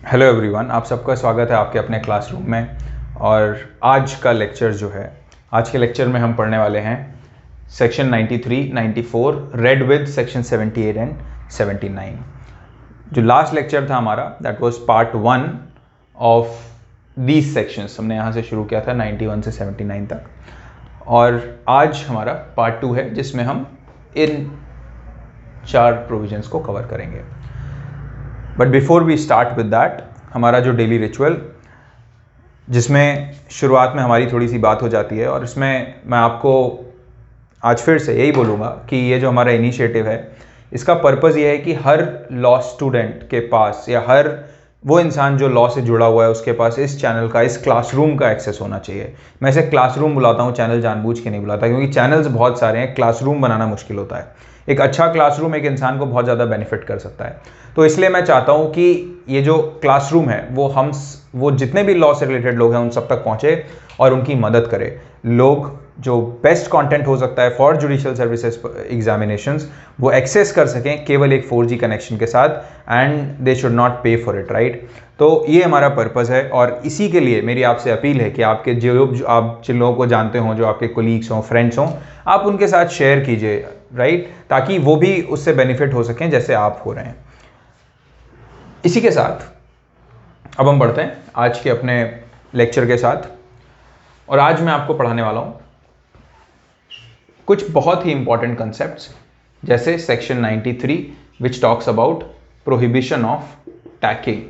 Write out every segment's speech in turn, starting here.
Hello everyone, आप सबका स्वागत है आपके अपने क्लासरूम में। और आज का लेक्चर जो है, आज के लेक्चर में हम पढ़ने वाले हैं section 93, 94 read with section 78 and 79। जो लास्ट लेक्चर था हमारा, that was part 1 of these sections. हमने यहाँ से शुरू किया था 91 से 79 तक, और आज हमारा पार्ट 2 है जिसमें हम इन 4 प्रोविजंस को कवर करेंगे। But before we start with that, हमारा जो डेली रिचुअल, जिसमें शुरुआत में हमारी थोड़ी सी बात हो जाती है, और इसमें मैं आपको आज फिर से यही बोलूँगा कि ये जो हमारा इनिशिएटिव है, इसका पर्पज़ ये है कि हर लॉ स्टूडेंट के पास, या हर वो इंसान जो लॉ से जुड़ा हुआ है, उसके पास इस चैनल का, इस क्लासरूम का एक्सेस होना चाहिए। मैं इसे क्लासरूम बुलाता हूँ, चैनल जानबूझ के नहीं बुलाता, क्योंकि चैनल्स बहुत सारे हैं, क्लासरूम बनाना मुश्किल होता है। एक अच्छा क्लासरूम एक इंसान को बहुत ज़्यादा बेनिफिट कर सकता है। तो इसलिए मैं चाहता हूँ कि ये जो क्लासरूम है वो जितने भी लॉ से रिलेटेड लोग हैं उन सब तक पहुँचे और उनकी मदद करे। लोग जो बेस्ट कंटेंट हो सकता है फॉर जुडिशियल सर्विसेज एग्जामिनेशंस, वो एक्सेस कर सकें केवल एक 4G कनेक्शन के साथ, एंड दे शुड नॉट पे फॉर इट, राइट। तो ये हमारा पर्पज़ है, और इसी के लिए मेरी आपसे अपील है कि आपके जो आप जिन लोगों को जानते हों, जो आपके कोलीग्स हों, फ्रेंड्स हों, आप उनके साथ शेयर कीजिए, राइट, ताकि वो भी उससे बेनिफिट हो सकें जैसे आप हो रहे हैं। इसी के साथ अब हम बढ़ते हैं आज के अपने लेक्चर के साथ, और आज मैं आपको पढ़ाने वाला हूं कुछ बहुत ही इंपॉर्टेंट कंसेप्ट्स, जैसे section 93 which talks about prohibition of tacking,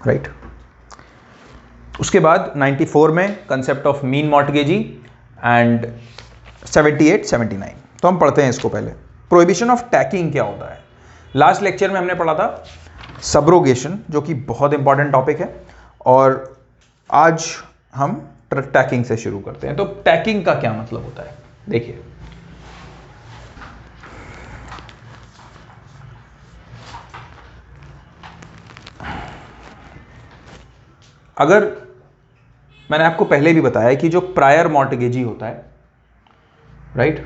right. उसके बाद 94 में कंसेप्ट ऑफ मीन मॉर्टगेजी, एंड 78, 79। तो हम पढ़ते हैं इसको पहले। प्रोहिबिशन ऑफ टैकिंग क्या होता है? लास्ट लेक्चर में हमने पढ़ा था सब्रोगेशन, जो कि बहुत इंपॉर्टेंट टॉपिक है, और आज हम टैकिंग से शुरू करते हैं। तो टैकिंग का क्या मतलब होता है? देखिए, अगर मैंने आपको पहले भी बताया कि जो प्रायर मॉर्टगेजी होता है, राइट,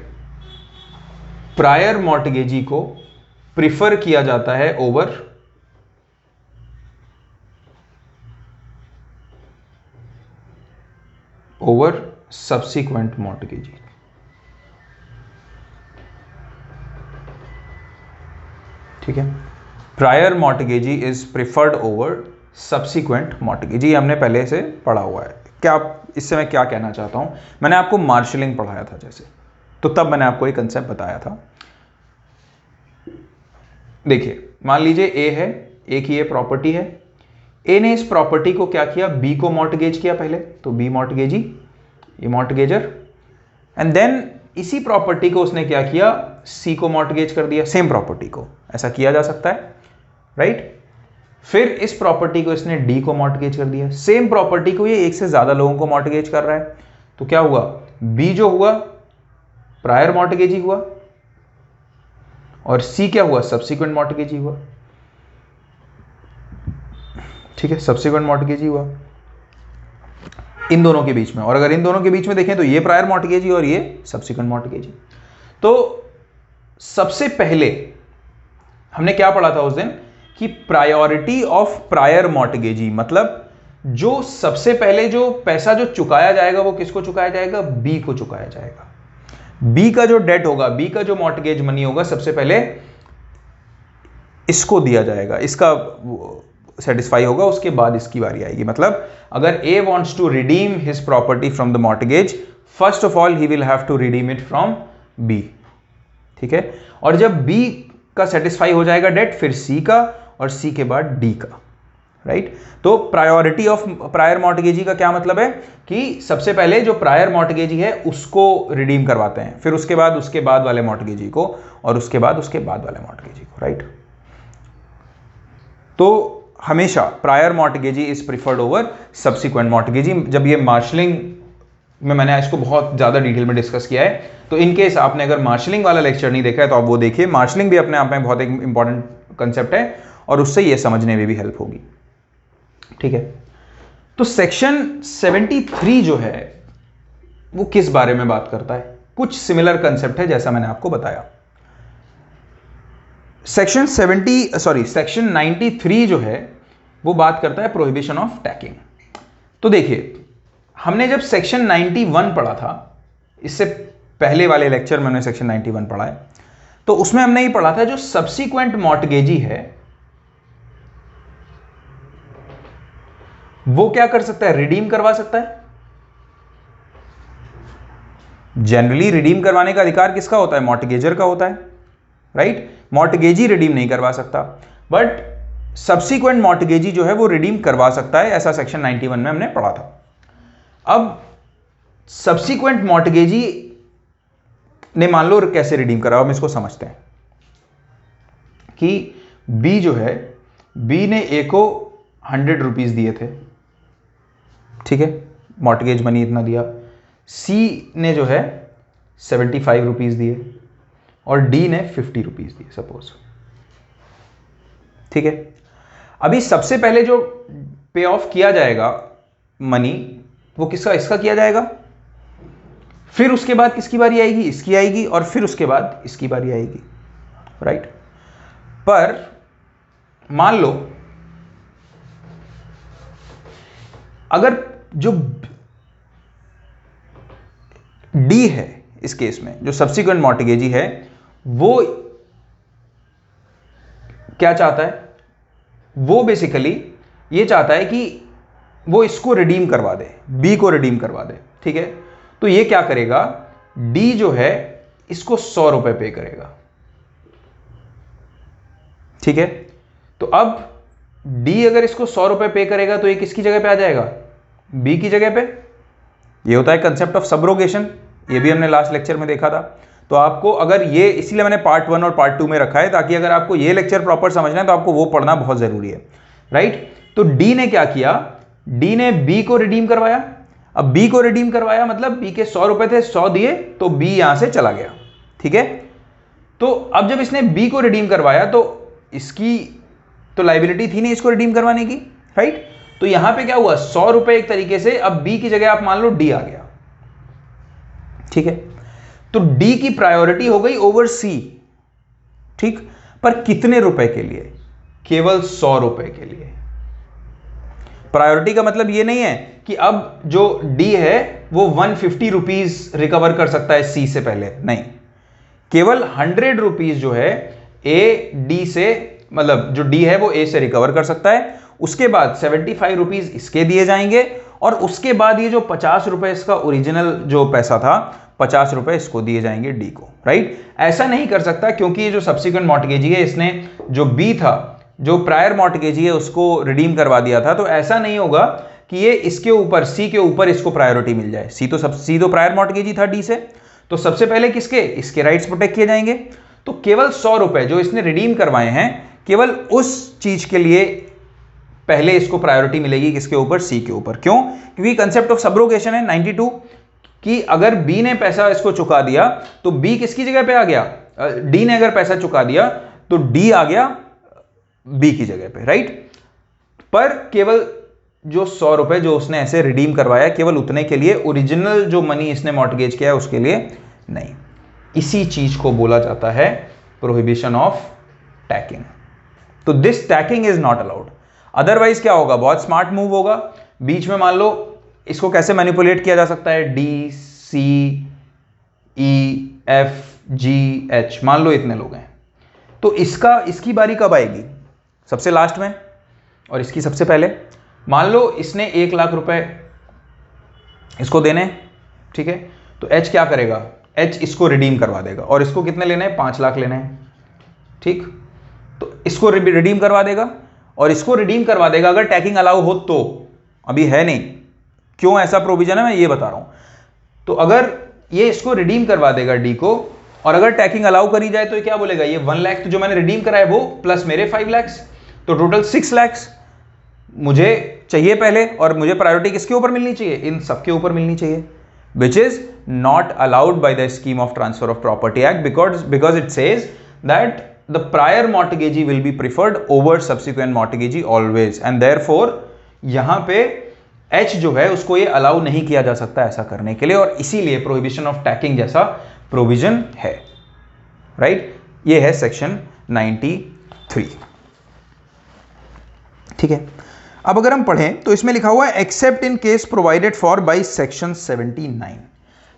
प्रायर मॉर्टगेजी को प्रिफर किया जाता है ओवर सब्सिक्वेंट मॉर्टगेजी। ठीक है, prior mortgagee is preferred over subsequent mortgagee. हमने पहले से पढ़ा हुआ है। क्या आप इससे मैं क्या कहना चाहता हूं, मैंने आपको मार्शलिंग पढ़ाया था जैसे, तो तब मैंने आपको एक कंसेप्ट बताया था। देखिए, मान लीजिए ए है, ए की ये प्रॉपर्टी है। ए ने इस प्रॉपर्टी को क्या किया, बी को मॉर्टगेज किया पहले, तो बी मॉर्टगेजी, ये मॉर्टगेजर, एंड देन इसी प्रॉपर्टी को उसने क्या किया, सी को मॉर्टगेज कर दिया, सेम प्रॉपर्टी को। ऐसा किया जा सकता है, राइट। फिर इस प्रॉपर्टी को इसने डी को मॉर्टगेज कर दिया, सेम प्रॉपर्टी को ये एक से ज्यादा लोगों को मॉर्टगेज कर रहा है, तो क्या हुआ, बी जो हुआ प्रायर मॉर्टगेजी हुआ, और सी क्या हुआ, सब्सिक्वेंट मॉर्टगेजी हुआ। ठीक है, सब्सिक्वेंट मॉर्टगेजी हुआ इन दोनों के बीच में। और अगर इन दोनों के बीच में देखें तो ये प्रायर मॉर्टगेजी और ये सब्सिक्वेंट मॉर्टगेजी। तो सबसे पहले हमने क्या पढ़ा था उस दिन, कि प्रायोरिटी ऑफ प्रायर मॉर्टगेजी, मतलब जो सबसे पहले जो पैसा जो चुकाया जाएगा वो किसको चुकाया जाएगा, बी को चुकाया जाएगा। बी का जो डेट होगा, बी का जो मॉर्टगेज मनी होगा, सबसे पहले इसको दिया जाएगा, इसका सेटिस्फाई होगा, उसके बाद इसकी बारी आएगी। मतलब अगर A wants to redeem his property from the mortgage, first of all he will have to redeem it from B. ठीक है, और जब बी का सेटिस्फाई हो जाएगा डेट, फिर सी का, और सी के बाद डी का, राइट। तो प्रायोरिटी ऑफ प्रायर मॉर्टगेजी का क्या मतलब है, कि सबसे पहले जो प्रायर मॉर्टगेजी है उसको रिडीम करवाते हैं, फिर उसके बाद वाले मॉर्टगेजी को, और उसके बाद वाले मॉर्टगेजी को, राइट। तो हमेशा prior mortgagee is preferred over subsequent mortgagee. जब ये मार्शलिंग में मैंने इसको बहुत ज़्यादा डिटेल में डिस्कस किया है, तो इनकेस आपने अगर मार्शलिंग वाला लेक्चर नहीं देखा है तो आप वो देखिए। मार्शलिंग भी अपने आप में बहुत एक इंपॉर्टेंट कंसेप्ट है, और उससे ये समझने में भी हेल्प होगी। ठीक है, तो सेक्शन 73 जो है वो किस बारे में बात करता है, कुछ सिमिलर कंसेप्ट है जैसा मैंने आपको बताया। सेक्शन 93 जो है वो बात करता है प्रोहिबिशन ऑफ टैकिंग। तो देखिए, हमने जब सेक्शन 91 पढ़ा था, इससे पहले वाले लेक्चर में हमने सेक्शन 91 पढ़ा है, तो उसमें हमने ये पढ़ा था जो सब्सिक्वेंट मॉर्टगेजी है वो क्या कर सकता है, रिडीम करवा सकता है। जनरली रिडीम करवाने का अधिकार किसका होता है, मॉर्टगेजर का होता है, राइट। मॉर्टगेजी रिडीम नहीं करवा सकता, बट सब्सिक्वेंट मॉर्टगेजी जो है वो रिडीम करवा सकता है, ऐसा सेक्शन 91 में हमने पढ़ा था। अब सब्सिक्वेंट मॉर्टगेजी ने मान लो कैसे रिडीम करा, हम इसको समझते हैं कि बी जो है, बी ने ए को 100 रुपीज दिए थे, ठीक है, मॉर्टगेज मनी इतना दिया। सी ने जो है 75 रुपीज दिए और डी ने 50 रुपीज दिए सपोज, ठीक है। अभी सबसे पहले जो पे ऑफ किया जाएगा मनी वो किसका, इसका किया जाएगा, फिर उसके बाद किसकी बारी आएगी, इसकी आएगी, और फिर उसके बाद इसकी बारी आएगी, राइट। पर मान लो अगर जो डी है इस केस में, जो सब्सिक्वेंट मॉर्टगेजी है, वो क्या चाहता है, वो बेसिकली ये चाहता है कि वो इसको रिडीम करवा दे, बी को रिडीम करवा दे, ठीक है। तो ये क्या करेगा, डी जो है इसको 100 रुपए पे करेगा, ठीक है। तो अब डी अगर इसको 100 रुपए पे करेगा तो ये किसकी जगह पे आ जाएगा, बी की जगह पे। ये होता है कंसेप्ट ऑफ सबरोगेशन, ये भी हमने लास्ट लेक्चर में देखा था। तो आपको अगर ये, इसीलिए मैंने पार्ट 1 और पार्ट 2 में रखा है, ताकि अगर आपको ये लेक्चर प्रॉपर समझना है तो आपको वो पढ़ना बहुत जरूरी है, राइट। तो डी ने क्या किया, डी ने बी को रिडीम करवाया। अब बी को रिडीम करवाया मतलब बी के 100 रुपए थे, 100 दिए तो बी यहां से चला गया, ठीक है। तो अब जब इसने बी को रिडीम करवाया तो इसकी तो लाइबिलिटी थी नहीं इसको रिडीम करवाने की, राइट। तो यहां पे क्या हुआ, 100 रुपए एक तरीके से अब बी की जगह आप मान लो डी आ गया, ठीक है। तो डी की प्रायोरिटी हो गई ओवर सी, ठीक। पर कितने रुपए के लिए, केवल 100 रुपए के लिए। प्रायोरिटी का मतलब ये नहीं है कि अब जो डी है वो 150 रुपीज रिकवर कर सकता है सी से पहले, नहीं, केवल 100 रुपीज जो है ए डी से, मतलब जो डी है वो ए से रिकवर कर सकता है। उसके बाद 75 रुपीज इसके दिए जाएंगे और उसके बाद ये जो 50 रुपए इसका ओरिजिनल जो पैसा था, 50 रुपए इसको दिए जाएंगे डी को, राइट। ऐसा नहीं कर सकता क्योंकि ये जो सब्सिक्वेंट मॉर्टगेजी है, इसने जो बी था, जो प्रायर मॉर्टगेजी है, उसको रिडीम करवा दिया था। तो ऐसा नहीं होगा कि ये इसके ऊपर, सी के ऊपर इसको प्रायोरिटी मिल जाए। सी तो प्रायर मॉर्टगेजी था डी से, तो सबसे पहले किसके, इसके राइट्स प्रोटेक्ट किए जाएंगे। तो केवल 100 रुपए जो इसने रिडीम करवाए हैं, केवल उस चीज के लिए पहले इसको प्रायोरिटी मिलेगी, किसके ऊपर, सी के ऊपर। क्यों, क्योंकि कंसेप्ट ऑफ सबरोगेशन है 92 कि अगर बी ने पैसा इसको चुका दिया तो बी किसकी जगह पे आ गया, डी ने अगर पैसा चुका दिया तो डी आ गया बी की जगह पे, राइट। पर केवल जो 100 रुपए जो उसने ऐसे रिडीम करवाया, केवल उतने के लिए, ओरिजिनल जो मनी इसने मॉर्टगेज किया है उसके लिए नहीं। इसी चीज को बोला जाता है प्रोहिबिशन ऑफ टैकिंग। तो this tacking is not allowed. Otherwise क्या होगा, बहुत स्मार्ट मूव होगा, बीच में मान लो इसको कैसे मैनिपुलेट किया जा सकता है, D C E F G H, मान लो इतने लोग हैं, तो इसकी बारी कब आएगी, सबसे लास्ट में, और इसकी सबसे पहले। मान लो इसने 1 लाख रुपए इसको देने, ठीक है। तो एच क्या करेगा, एच इसको रिडीम करवा देगा, और इसको कितने लेने हैं, 5 लाख लेने हैं, ठीक। तो इसको रिडीम करवा देगा और इसको रिडीम करवा देगा अगर टैकिंग अलाउ हो तो। अभी है नहीं, क्यों ऐसा प्रोविजन है मैं ये बता रहा हूं। तो अगर ये इसको रिडीम करवा देगा डी को, और अगर टैकिंग अलाउ करी जाए तो ये क्या बोलेगा, ये 1 लाख तो जो मैंने रिडीम करा है वो प्लस मेरे 5 लाख, तो टोटल 6 लाख मुझे चाहिए पहले, और मुझे प्रायोरिटी किसके ऊपर मिलनी चाहिए, इन सबके ऊपर मिलनी चाहिए, which is not allowed by the scheme of transfer of property act because it says that the prior mortgagee will be preferred over subsequent mortgagee always, and therefore यहां पे H जो है उसको ये अलाउ नहीं किया जा सकता ऐसा करने के लिए, और इसीलिए प्रोहिबिशन ऑफ टैकिंग जैसा प्रोविजन है, राइट। ये है सेक्शन 93। ठीक है, अब अगर हम पढ़ें तो इसमें लिखा हुआ है accept in case provided for by section 79।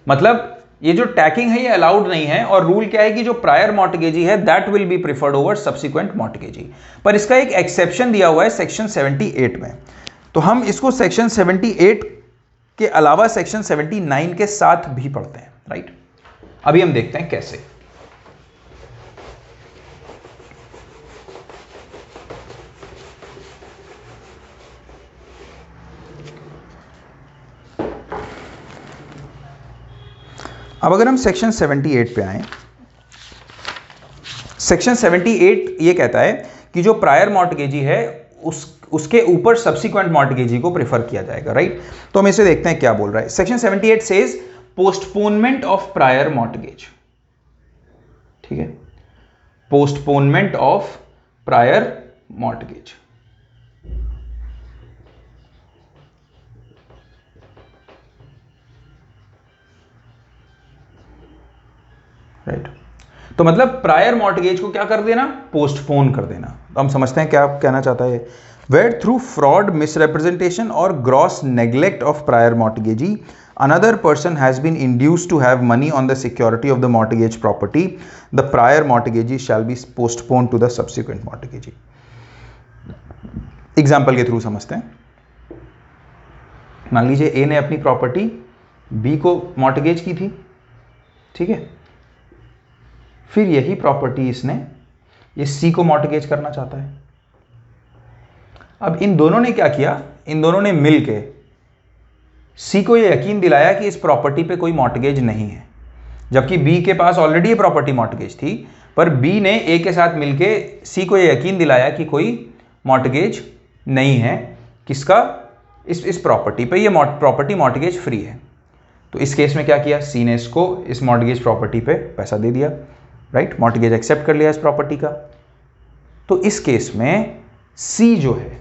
मतलब ये जो टैकिंग है ये अलाउड नहीं है, और रूल क्या है कि जो प्रायर मॉर्टगेजी है that will be preferred over subsequent mortgagee. पर इसका एक एक्सेप्शन दिया हुआ है सेक्शन 78 में, तो हम इसको सेक्शन 78 के अलावा सेक्शन 79 के साथ भी पढ़ते हैं, राइट। अभी हम देखते हैं कैसे। अब अगर हम सेक्शन 78 पे आए, सेक्शन 78 ये कहता है कि जो प्रायर मॉर्टगेजी है उसके ऊपर सब्सिक्वेंट मॉर्टगेजी को प्रेफर किया जाएगा, राइट। तो हम इसे देखते हैं क्या बोल रहा है। Section 78 says postponement of prior mortgage. ठीक है, postponement of prior mortgage. Right, तो मतलब प्रायर मॉर्टगेज को क्या कर देना, पोस्टपोन कर देना। तो हम समझते हैं क्या कहना चाहता है। वेयर थ्रू फ्रॉड, मिसरिप्रेजेंटेशन और gross neglect of prior mortgagee another person has been induced to have money on the security of the mortgage property, the prior mortgagee shall be postponed to the subsequent mortgagee। Example के through समझते हैं। मान लीजिए ए ने अपनी property B को mortgage की थी, ठीक है, फिर यही प्रॉपर्टी इसने ये सी को मॉर्टगेज करना चाहता है। अब इन दोनों ने क्या किया, इन दोनों ने मिलके सी को ये यकीन दिलाया कि इस प्रॉपर्टी पे कोई मॉर्टगेज नहीं है, जबकि बी के पास ऑलरेडी ये प्रॉपर्टी मॉर्टगेज थी। पर बी ने ए के साथ मिलके सी को ये यकीन दिलाया कि कोई मॉर्टगेज नहीं है, किसका, इस प्रॉपर्टी पे, ये प्रॉपर्टी मॉर्टगेज फ्री है। तो इस केस में क्या किया, सी ने इसको इस मॉर्टगेज प्रॉपर्टी पे पैसा दे दिया, राइट, मॉर्टगेज एक्सेप्ट कर लिया इस प्रॉपर्टी का। तो इस केस में सी जो है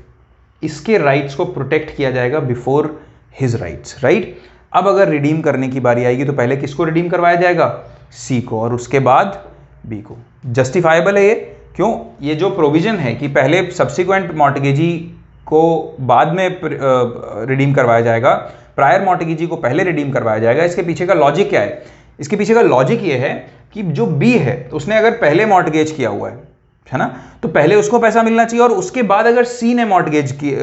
इसके राइट्स को प्रोटेक्ट किया जाएगा बिफोर हिज राइट्स, राइट। अब अगर रिडीम करने की बारी आएगी तो पहले किसको रिडीम करवाया जाएगा, सी को, और उसके बाद बी को। जस्टिफाइबल है ये, क्यों, ये जो प्रोविजन है कि पहले सब्सिक्वेंट मॉर्टगेजी को बाद में रिडीम करवाया जाएगा, प्रायर मॉर्टगेजी को पहले रिडीम करवाया जाएगा, इसके पीछे का लॉजिक क्या है। इसके पीछे का लॉजिक ये है कि जो बी है तो उसने अगर पहले मॉर्टगेज किया हुआ है ना, तो पहले उसको पैसा मिलना चाहिए, और उसके बाद अगर सी ने मॉर्टगेज की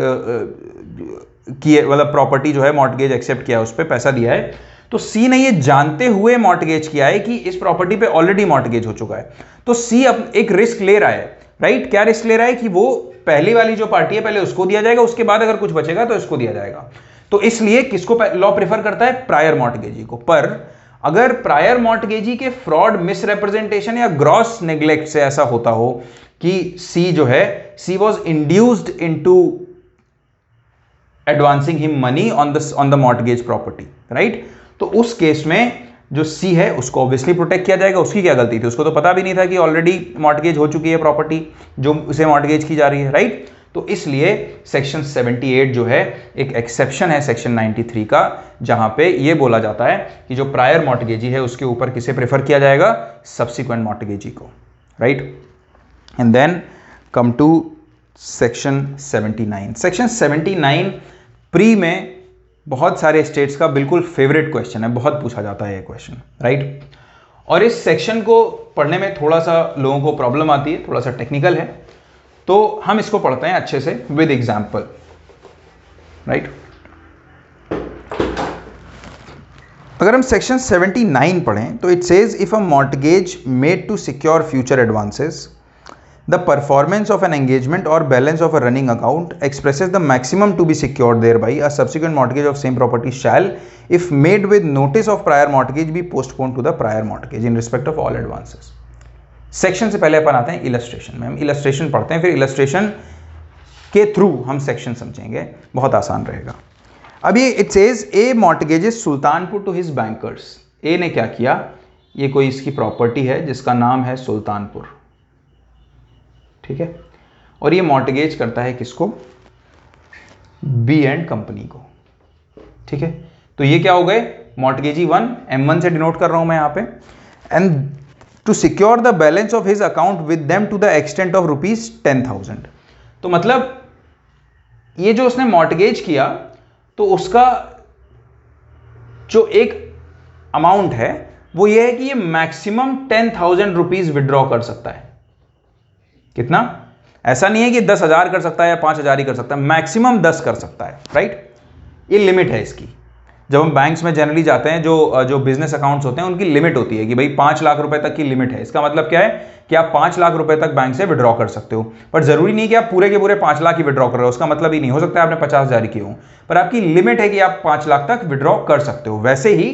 मतलब प्रॉपर्टी जो है मॉर्टगेज एक्सेप्ट किया, उस पर पैसा दिया है, तो सी ने ये जानते हुए मॉर्टगेज किया है कि इस प्रॉपर्टी पे ऑलरेडी मॉर्टगेज हो चुका है। तो सी अब एक रिस्क ले रहा है, राइट। क्या रिस्क ले रहा है कि वो पहली वाली जो पार्टी है पहले उसको दिया जाएगा, उसके बाद अगर कुछ बचेगा तो इसको दिया जाएगा। तो इसलिए किसको लॉ प्रेफर करता है, प्रायर मॉर्टगेजी को। पर अगर प्रायर मॉर्टगेजी के फ्रॉड, मिसरिप्रेजेंटेशन या ग्रॉस नेग्लेक्ट से ऐसा होता हो कि सी जो है, C was induced into advancing him money on the mortgage property, right, तो उस केस में जो सी है उसको ऑब्वियसली प्रोटेक्ट किया जाएगा। उसकी क्या गलती थी, उसको तो पता भी नहीं था कि ऑलरेडी मॉर्टगेज हो चुकी है प्रॉपर्टी जो उसे मॉर्टगेज की जा रही है, राइट। तो इसलिए सेक्शन 78 जो है एक एक्सेप्शन है सेक्शन 93 का, जहां पे ये बोला जाता है कि जो प्रायर मॉर्टगेजी है उसके ऊपर किसे प्रेफर किया जाएगा, सब्सिक्वेंट मॉर्टगेजी को, right. And then come to section 79। Section 79 प्री में बहुत सारे स्टेट्स का बिल्कुल फेवरेट क्वेश्चन है, बहुत पूछा जाता है ये क्वेश्चन, राइट। और इस सेक्शन को पढ़ने में थोड़ा सा लोगों को प्रॉब्लम आती है, थोड़ा सा टेक्निकल है, तो हम इसको पढ़ते हैं अच्छे से विद एग्जाम्पल, राइट। अगर हम सेक्शन 79 पढ़ें तो it says if a mortgage made to secure future advances, the performance of an engagement or balance of a running account expresses the maximum to be secured thereby, a subsequent mortgage of same property shall, if made with notice of prior mortgage, be postponed to the prior mortgage in respect of all advances। Section से पहले अपन आते हैं illustration में। हम illustration पढ़ते हैं, फिर illustration के थ्रू हम सेक्शन समझेंगे, बहुत आसान रहेगा। अब ये it says A mortgages Sultanpur to his bankers. A ने क्या किया, ये कोई इसकी प्रॉपर्टी है जिसका नाम है सुल्तानपुर, ठीक है, और ये मॉर्टगेज करता है किसको, बी एंड कंपनी को, ठीक है। तो ये क्या हो गए, मॉर्टगेजी 1, M1 से डिनोट कर रहा हूं मैं यहां पे, and to secure the balance of his account with them to the extent of ₹10,000। तो मतलब ये जो उसने मॉर्टगेज किया तो उसका जो एक अमाउंट है वो ये है कि ये मैक्सिमम 10,000 रुपीज विड्रॉ कर सकता है। कितना? ऐसा नहीं है कि 10,000 कर सकता है या 5,000 ही कर सकता है, मैक्सिमम 10 कर सकता है, राइट? ये लिमिट है इसकी। जब हम बैंक्स में जनरली जाते हैं, जो बिजनेस अकाउंट्स होते हैं उनकी लिमिट होती है कि भाई 5 लाख रुपए तक की लिमिट है। इसका मतलब क्या है कि आप 5 लाख रुपए तक बैंक से विड्रॉ कर सकते हो, पर जरूरी नहीं कि आप पूरे के पूरे 5 लाख ही विड्रॉ कर रहे हो। उसका मतलब ही नहीं, हो सकता है आपने 50,000 किए हो, पर आपकी लिमिट है कि आप 5 लाख तक विड्रॉ कर सकते हो। वैसे ही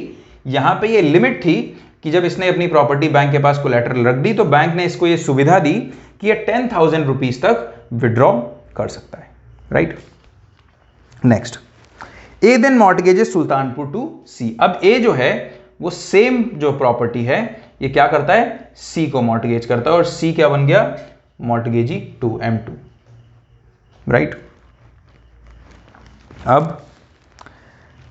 यहां पे ये लिमिट थी कि जब इसने अपनी प्रॉपर्टी बैंक के पास कोलैटरल रख दी तो बैंक ने इसको ये सुविधा दी कि ये 10,000 रुपीज तक विड्रॉ कर सकता है, right? Next, A then mortgages Sultanpur to C. अब ए जो है वो सेम जो प्रॉपर्टी है ये क्या करता है, सी को मॉर्टगेज करता है, और सी क्या बन गया, मॉर्टगेजी टू, M2, राइट? अब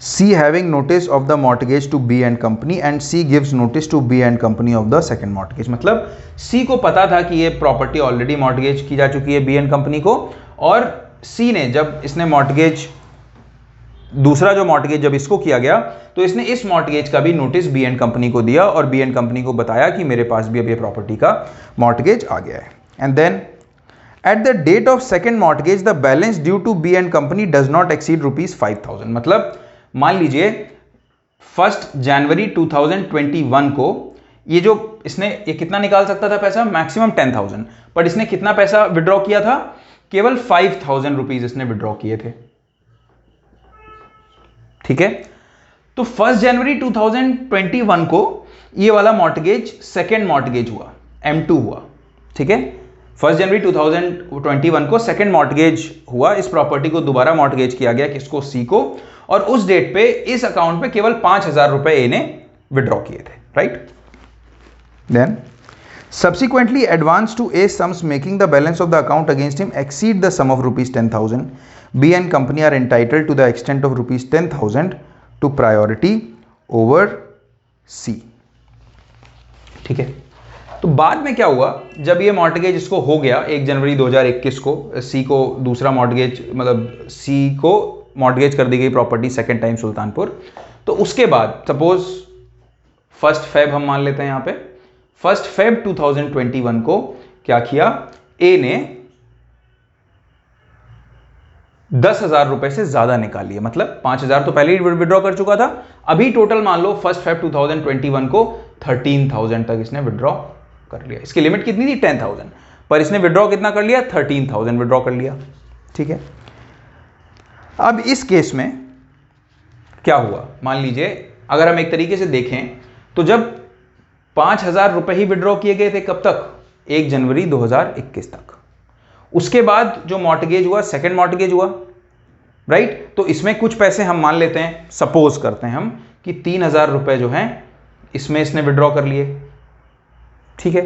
C having notice of the mortgage to B and company and C gives notice to B and company of the second mortgage। मतलब C को पता था कि ये प्रॉपर्टी ऑलरेडी मॉर्टगेज की जा चुकी है B and कंपनी को, और C ने जब इसने मॉर्टगेज, दूसरा जो मॉर्टगेज जब इसको किया गया तो इसने इस मॉर्टगेज का भी नोटिस बी एंड कंपनी को दिया और बी एंड कंपनी को बताया कि मेरे पास भी अब ये प्रॉपर्टी का मॉर्टगेज आ गया है। And then at the date of second mortgage the balance due to be and company does not exceed ₹5,000। मतलब मान लीजिए 1 जनवरी 2021 को ये जो इसने ये कितना निकाल सकता था पैसा, मैक्सिमम 10,000, पर इसने कितना पैसा विड्रॉ किया था, केवल 5,000 रुपीज इसने विड्रॉ किए थे, ठीक है? तो 1 जनवरी 2021 को ये वाला मॉर्टगेज सेकेंड मॉर्टगेज हुआ, M2 हुआ, ठीक है? 1 जनवरी 2021 को सेकेंड मॉर्टगेज हुआ, इस प्रॉपर्टी को दोबारा मॉर्टगेज किया गया, किसको, सी को, और उस डेट पे इस अकाउंट पे केवल 5,000 रुपए ए ने विड्रॉ किए थे, right? Then subsequently advance to A sums making the balance of the account against him exceed the sum of ₹10,000, B and company are entitled to the extent of ₹10,000 to priority over C। ठीक है? तो बाद में क्या हुआ, जब ये mortgage इसको हो गया 1 जनवरी 2021 को, सी को दूसरा मॉर्टगेज, मतलब सी को मॉर्टगेज कर दी गई प्रॉपर्टी सेकेंड टाइम सुल्तानपुर, तो उसके बाद सपोज 1 फेब हम मान लेते हैं यहां पे, 1 फेब 2021 को क्या किया, ए ने 10,000 रुपए से ज्यादा निकाल लिए, मतलब 5,000 तो पहले ही विड्रॉ कर चुका था, अभी टोटल मान लो 1 फेब 2021 को 13,000 तक इसने विड्रॉ कर लिया। इसकी लिमिट कितनी थी, 10,000, पर इसने विड्रॉ कितना कर लिया, 13,000 विड्रॉ कर लिया, ठीक है? अब इस केस में क्या हुआ, मान लीजिए अगर हम एक तरीके से देखें तो जब 5,000 रुपए ही विड्रॉ किए गए थे, कब तक, 1 जनवरी 2021 तक, उसके बाद जो मॉर्टगेज हुआ सेकंड मॉर्टगेज हुआ, राइट? तो इसमें कुछ पैसे हम मान लेते हैं, सपोज करते हैं हम कि 3,000 रुपए जो हैं इसमें इसने विड्रॉ कर लिए, ठीक है?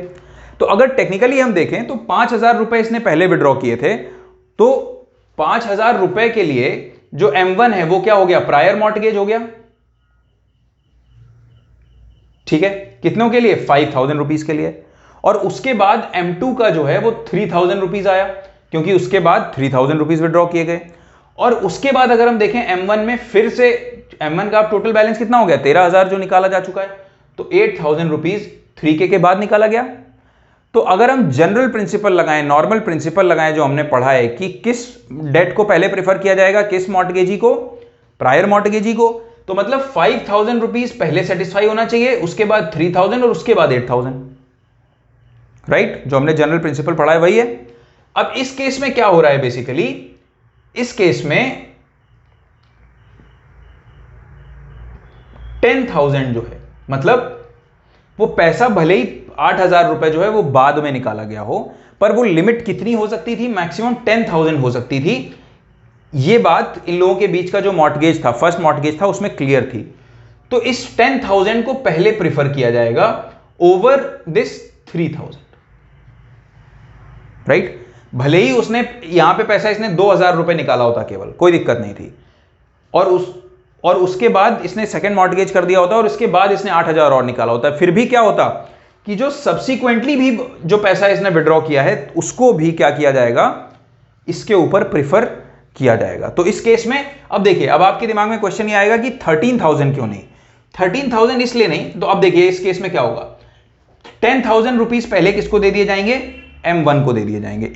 तो अगर टेक्निकली हम देखें तो 5,000 रुपए इसने पहले विड्रॉ किए थे, तो 5,000 रुपए के लिए जो M1 है वो क्या हो गया, प्रायर मॉर्टगेज हो गया, ठीक है? कितनों के लिए, 5,000 रुपीज के लिए। और उसके बाद M2 का जो है वो 3,000 रुपीज आया, क्योंकि उसके बाद 3,000 रुपीज विड्रॉ किए गए। और उसके बाद अगर हम देखें M1 में, फिर से M1 का टोटल बैलेंस कितना हो गया, 13,000 जो निकाला जा चुका है, तो 8,000 रुपीज 3K के बाद निकाला गया। तो अगर हम जनरल प्रिंसिपल लगाएं, नॉर्मल प्रिंसिपल लगाएं जो हमने पढ़ा है कि किस डेट को पहले प्रेफर किया जाएगा, किस मॉर्टगेजी को, प्रायर मॉर्टगेजी को, तो मतलब 5,000 रुपीज पहले सेटिस्फाई होना चाहिए, उसके बाद 3,000 और उसके बाद 8,000, राइट? जो हमने जनरल प्रिंसिपल पढ़ा है वही है। अब इस केस में क्या हो रहा है, बेसिकली इस केस में 10,000 जो है, मतलब वो पैसा भले ही 8,000 रुपए जो है वो बाद में निकाला गया हो, पर वो लिमिट कितनी हो सकती थी, मैक्सिमम 10,000 हो सकती थी। ये बात इन लोगों के बीच का जो मॉर्टगेज था, फर्स्ट मॉर्टगेज था, उसमें क्लियर थी। तो इस 10,000 को पहले प्रिफर किया जाएगा ओवर दिस 3,000, राइट? भले ही उसने यहां पे पैसा इसने 2,000 रुपए निकाला होता केवल, कोई दिक्कत नहीं थी, और उसके बाद इसने सेकंड मॉर्टगेज कर दिया होता और उसके बाद इसने 8,000 और निकाला होता, फिर भी क्या होता, कि जो सब्सिक्वेंटली भी जो पैसा इसने विड्रॉ किया है उसको भी क्या किया जाएगा, इसके ऊपर प्रिफर किया जाएगा। तो इस केस में अब देखिए, अब आपके दिमाग में क्वेश्चन ये आएगा कि 13,000 क्यों नहीं, 13,000 इसलिए नहीं। तो अब देखिए इस केस में क्या होगा, 10,000 रुपीज पहले किसको दे दिए जाएंगे, M1 को दे दिए जाएंगे।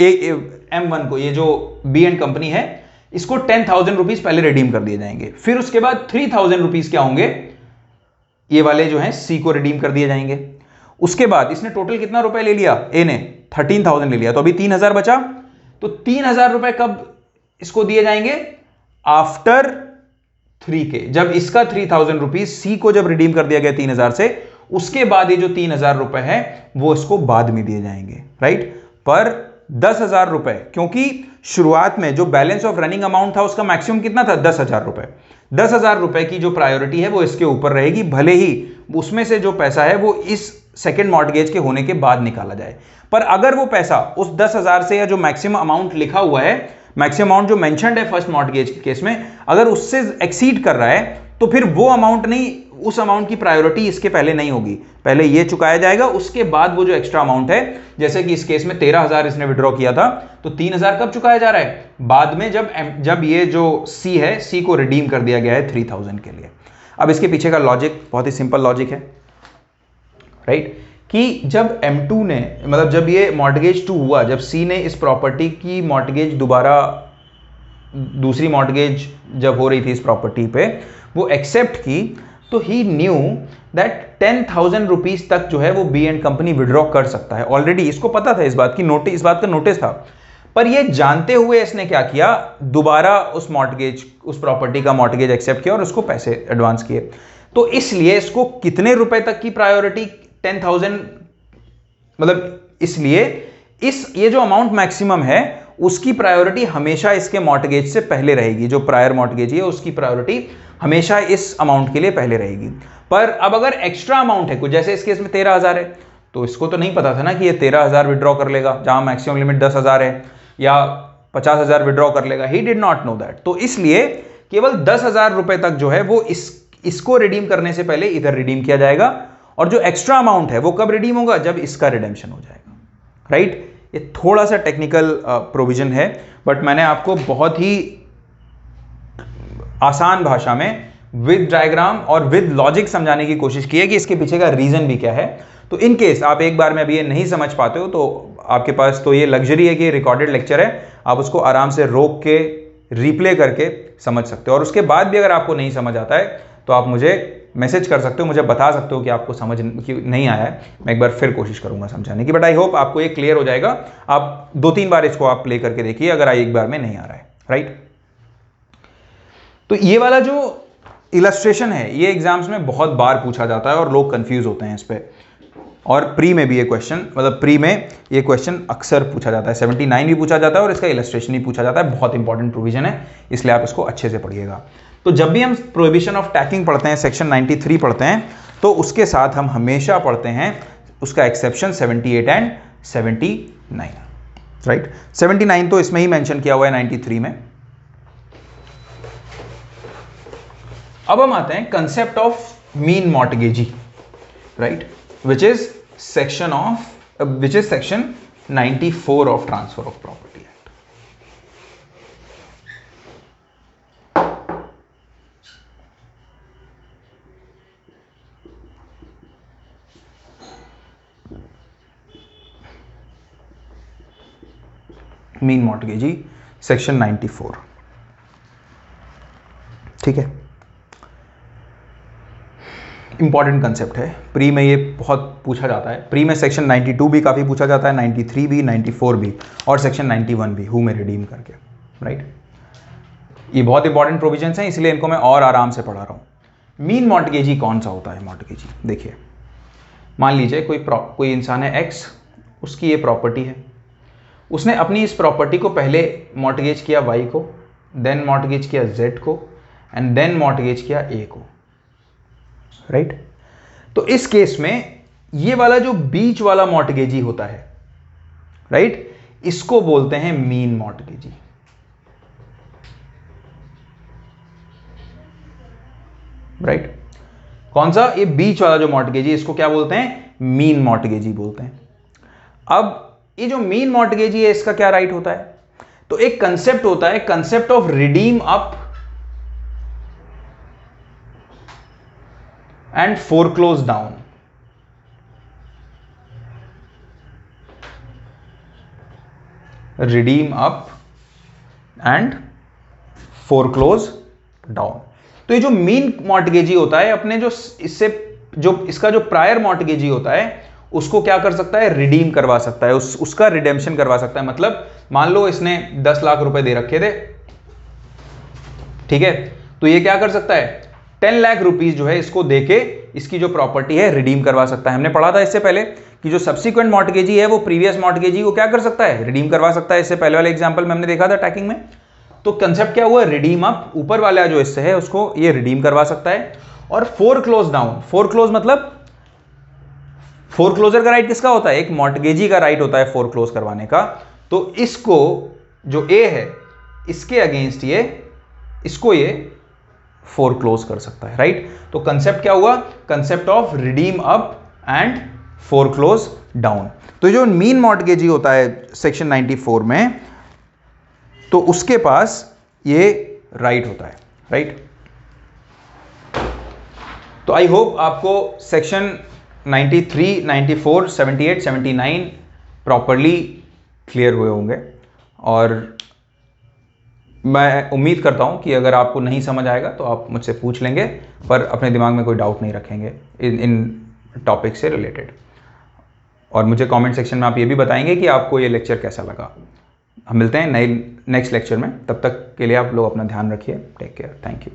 M1 को, ये जो बी एंड कंपनी है, इसको 10,000 रुपीज पहले रिडीम कर दिए जाएंगे। फिर उसके बाद 3,000 रुपीज क्या होंगे, ये वाले जो हैं सी को रिडीम कर दिए जाएंगे। उसके बाद इसने टोटल कितना रुपए ले लिया, ए ने 13,000 ले लिया, तो अभी 3,000 बचा। तो 3,000 रुपए कब इसको दिए जाएंगे, आफ्टर 3 के, जब इसका 3,000 रुपीज सी को जब रिडीम कर दिया गया 3,000 से, उसके बाद ये जो 3,000 रुपए है वो इसको बाद में दिए जाएंगे, राइट। पर 10,000 रुपए, क्योंकि शुरुआत में जो बैलेंस ऑफ रनिंग अमाउंट था उसका मैक्सिमम कितना था, 10,000 रुपए। 10,000 रुपए की जो प्रायोरिटी है वो इसके ऊपर रहेगी, भले ही उसमें से जो पैसा है वो इस सेकेंड मॉर्टगेज के होने के बाद निकाला जाए। पर अगर वो पैसा उस 10,000 से, या जो मैक्सिमम अमाउंट लिखा हुआ है, मैक्सिमम अमाउंट जो मेंशन्ड है फर्स्ट मॉर्टगेज के केस में, अगर उससे एक्सीड कर रहा है तो फिर वो अमाउंट नहीं, उस अमाउंट की प्रायोरिटी इसके पहले नहीं होगी, पहले ये चुकाया जाएगा, उसके बाद वो जो एक्स्ट्रा अमाउंट है, जैसे कि इस केस में 13,000 इसने विड्रॉ किया था, तो 3,000 कब चुकाया जा रहा है, बाद में, जब ये जो सी है, सी को रिडीम कर दिया गया है 3,000 के लिए। अब इसके पीछे का लॉजिक बहुत ही सिंपल लॉजिक है, राइट, कि जब M2 ने, मतलब जब ये मॉर्टगेज 2 हुआ, जब सी ने इस प्रॉपर्टी की मॉर्टगेज दोबारा, दूसरी मॉर्टगेज जब हो रही थी इस प्रॉपर्टी पे, वो एक्सेप्ट की, तो ही न्यू दैट 10,000 रुपीज तक जो है वो बी एंड कंपनी विड्रॉ कर सकता है। ऑलरेडी इसको पता था, इस बात का नोटिस था, पर ये जानते हुए इसने क्या किया, दोबारा उस मॉर्टगेज, उस प्रॉपर्टी का मॉर्टगेज एक्सेप्ट किया और उसको पैसे एडवांस किए। तो इसलिए इसको कितने रुपए तक की प्रायोरिटी, 10,000, मतलब इसलिए ये जो अमाउंट मैक्सिमम है उसकी प्रायोरिटी हमेशा इसके मॉर्टगेज से पहले रहेगी, जो प्रायर मॉर्टगेज है उसकी प्रायोरिटी हमेशा इस अमाउंट के लिए पहले रहेगी। पर अब अगर एक्स्ट्रा अमाउंट है कुछ, जैसे इस केस में 13,000 है, तो इसको तो नहीं पता था ना कि ये 13,000 विड्रॉ कर लेगा, जहां मैक्सिमम लिमिट 10,000 है, या 50,000 विड्रॉ कर लेगा, he did not know that. तो इसलिए केवल 10,000 रुपए तक जो है वो इसको रिडीम करने से पहले इधर रिडीम किया जाएगा, और जो एक्स्ट्रा अमाउंट है वो कब रिडीम होगा, जब इसका रिडेम्पशन हो जाएगा, राइट। ये थोड़ा सा टेक्निकल प्रोविजन है, बट मैंने आपको बहुत ही आसान भाषा में विद डायग्राम और विद लॉजिक समझाने की कोशिश की है कि इसके पीछे का रीजन भी क्या है। तो इन केस आप एक बार में अभी ये नहीं समझ पाते हो, तो आपके पास तो ये लग्जरी है कि रिकॉर्डेड लेक्चर है, आप उसको आराम से रोक के रिप्ले करके समझ सकते हो, और उसके बाद भी अगर आपको नहीं समझ आता है तो आप मुझे मैसेज कर सकते हो, मुझे बता सकते हो कि आपको समझ नहीं आया है, मैं एक बार फिर कोशिश करूंगा समझाने की। बट आई होप आपको ये क्लियर हो जाएगा। आप 2-3 बार इसको आप प्ले करके देखिए अगर एक बार में नहीं आ रहा है, राइट। तो ये वाला जो इलस्ट्रेशन है ये एग्जाम्स में बहुत बार पूछा जाता है और लोग कंफ्यूज होते हैं इस पे, और प्री में भी ये क्वेश्चन, मतलब प्री में ये क्वेश्चन अक्सर पूछा जाता है, 79 भी पूछा जाता है और इसका इलस्ट्रेशन भी पूछा जाता है। बहुत इंपॉर्टेंट प्रोविजन है, इसलिए आप इसको अच्छे से पढ़िएगा। तो जब भी हम प्रोहिबिशन ऑफ टैकिंग पढ़ते हैं, सेक्शन 93 पढ़ते हैं, तो उसके साथ हम हमेशा पढ़ते हैं उसका एक्सेप्शन 78 एंड 79, राइट। 79 तो इसमें ही मेंशन किया हुआ है 93 में। अब हम आते हैं कंसेप्ट ऑफ मीन mortgagee, right, which is section 94 of transfer of property act. मीन मॉर्टगेजी सेक्शन 94, ठीक है। इंपॉर्टेंट कंसेप्ट है, प्री में ये बहुत पूछा जाता है। प्री में सेक्शन 92 भी काफ़ी पूछा जाता है, 93 भी, 94 भी, और सेक्शन 91 भी, हु में रिडीम करके, राइट। ये बहुत इंपॉर्टेंट प्रोविजंस हैं, इसलिए इनको मैं और आराम से पढ़ा रहा हूँ। मीन मॉर्टगेजी कौन सा होता है मॉर्टगेजी, देखिए, मान लीजिए कोई इंसान है एक्स, उसकी ये प्रॉपर्टी है, उसने अपनी इस प्रॉपर्टी को पहले मॉर्टगेज किया वाई को, देन मॉर्टगेज किया जेड को, एंड देन मॉर्टगेज किया ए को, राइट। तो इस केस में ये वाला जो बीच वाला मॉर्टगेजी होता है, राइट, इसको बोलते हैं मीन मॉर्टगेजी, राइट। कौन सा? ये बीच वाला जो मॉर्टगेजी, इसको क्या बोलते हैं? मीन मॉर्टगेजी बोलते हैं। अब ये जो मीन मॉर्टगेजी है, इसका क्या राइट होता है? तो एक कंसेप्ट होता है, concept of redeem up and foreclose down. Redeem up and foreclose down. तो ये जो मीन मॉर्टगेजी होता है, अपने जो इससे जो इसका जो प्रायर मॉर्टगेजी होता है, उसको क्या कर सकता है? रिडीम करवा सकता है, उसका रिडेम्पशन करवा सकता है। मतलब मान लो इसने 10 लाख रुपए दे रखे थे, ठीक है, तो ये क्या कर सकता है? 10 लाख रुपीज जो है इसको देके इसकी जो प्रॉपर्टी है रिडीम करवा सकता है। हमने पढ़ा था इससे पहले कि जो सब्सिक्वेंट मॉर्टगेजी है वो प्रीवियस मॉर्टगेजी को क्या कर सकता है? रिडीम करवा सकता है। इससे पहले वाले एग्जांपल में हमने देखा था टैकिंग में। तो कंसेप्ट क्या हुआ? रिडीम अप, ऊपर वाला जो हिस्सा है उसको ये रिडीम करवा सकता है। और फोरक्लोज डाउन, फोरक्लोज मतलब फोरक्लोजर का राइट किसका होता है? एक मॉर्टगेजी का राइट होता है फोरक्लोज करवाने का। तो इसको जो ए है इसके अगेंस्ट ये इसको ये फोरक्लोज कर सकता है, राइट। तो कंसेप्ट क्या हुआ? Concept of redeem up and foreclose down. तो जो मीन मॉर्टगेजी होता है सेक्शन 94 में, तो उसके पास ये राइट होता है, राइट। तो आई होप आपको सेक्शन 93, 94, 78, 79 प्रॉपरली क्लियर हुए होंगे। और मैं उम्मीद करता हूं कि अगर आपको नहीं समझ आएगा तो आप मुझसे पूछ लेंगे, पर अपने दिमाग में कोई डाउट नहीं रखेंगे इन टॉपिक से रिलेटेड। और मुझे कमेंट सेक्शन में आप ये भी बताएंगे कि आपको ये लेक्चर कैसा लगा। हम मिलते हैं नेक्स्ट लेक्चर में, तब तक के लिए आप लोग अपना ध्यान रखिए। Take care, thank you.